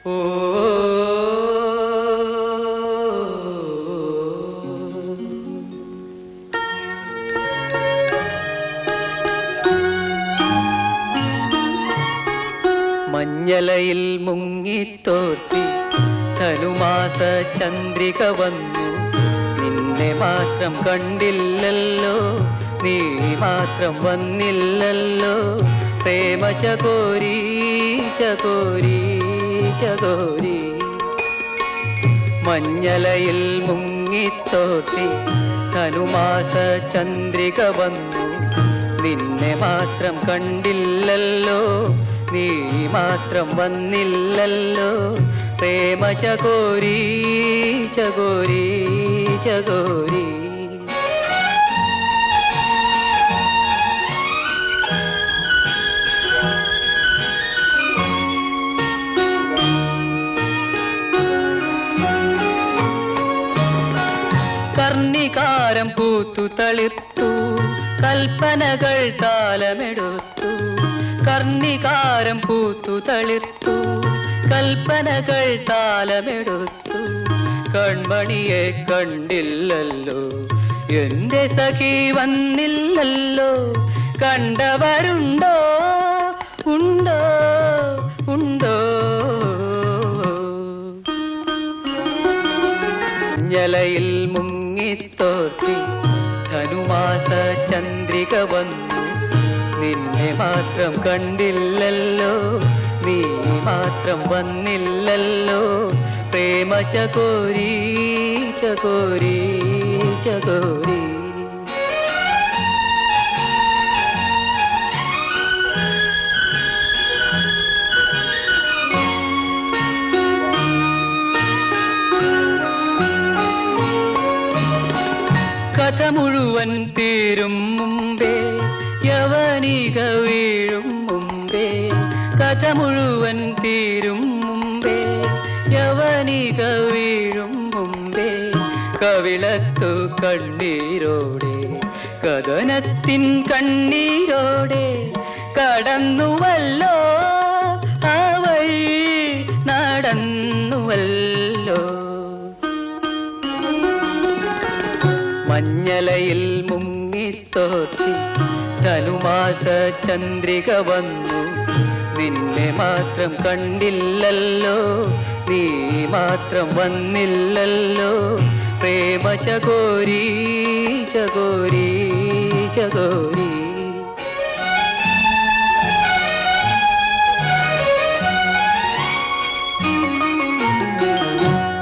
ഓ മഞ്ഞലയിൽ മുങ്ങിത്തോർത്തി ധനുമാസ ചന്ദ്രിക വന്നു. നിന്നെ മാത്രം കണ്ടില്ലല്ലോ, നീ മാത്രം വന്നില്ലല്ലോ. പ്രേമ ചകോരി ചകോരി ചകോരി. മഞ്ഞലയിൽ മുങ്ങിത്തോർത്തി ധനുമാസ ചന്ദ്രിക വന്നു. നിന്നെ മാത്രം കണ്ടില്ലല്ലോ, നീ മാത്രം വന്നില്ലല്ലോ. പ്രേമ ചകോരി ചകോരി ചകോരി. കർണികാരം പൂത്തു തളിർത്തു, കൽപ്പനകൾ താലമെടുത്തു. കർണികാരം പൂത്തു തളിർത്തു, കൽപ്പനകൾ താലമെടുത്തു. കൺമണിയെ കണ്ടില്ലല്ലോ, എന്റെ സഖി വന്നില്ലല്ലോ. കണ്ടവരുണ്ടോ ഉണ്ടോ ഉണ്ടോ? മഞ്ഞലയിൽ മുങ്ങിത്തോർത്തി ധനുമാസ ചന്ദ്രിക വന്നു. നിന്നെ മാത്രം കണ്ടില്ലല്ലോ, നീ മാത്രം വന്നില്ലല്ലോ. പ്രേമ ചകോരി ചകോരി ചകോരി. കഥ മുഴുവൻ തീരും മുമ്പേ, യവനിക വീഴും മുമ്പേ. കഥ മുഴുവൻ തീരും മുമ്പേ, യവനിക വീഴും മുമ്പേ. കവിളത്തു കണ്ണീരോടെ, കഥനത്തിൻ കണ്ണീരോടെ കടന്നുവല്ലോ, ആ വഴി നടന്നുവല്ലോ. മഞ്ഞലയിൽ മുങ്ങിത്തോർത്തി ധനുമാസ ചന്ദ്രിക വന്നു. നിന്നെ മാത്രം കണ്ടില്ലല്ലോ, നീ മാത്രം വന്നില്ലല്ലോ. പ്രേമ ചകോരി ചകോരി ചകോരി.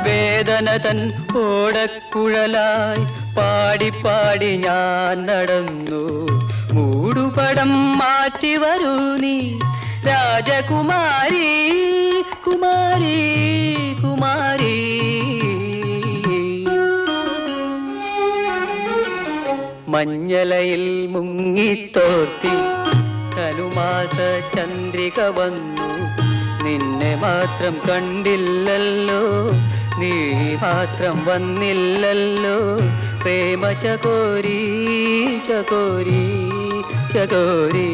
വേദന തൻ ഓടക്കുഴലായി പാടി പാടി ഞാൻ നടന്നു. മൂടുപടം മാറ്റി വരൂ നീ രാജകുമാരി കുമാരി കുമാരി. മഞ്ഞലയിൽ മുങ്ങിത്തോർത്തി ധനുമാസ ചന്ദ്രിക വന്നു. നിന്നെ മാത്രം കണ്ടില്ലല്ലോ, നീ മാത്രം വന്നില്ലല്ലോ. പ്രേമ ചകോരി ചകോരി ചകോരി.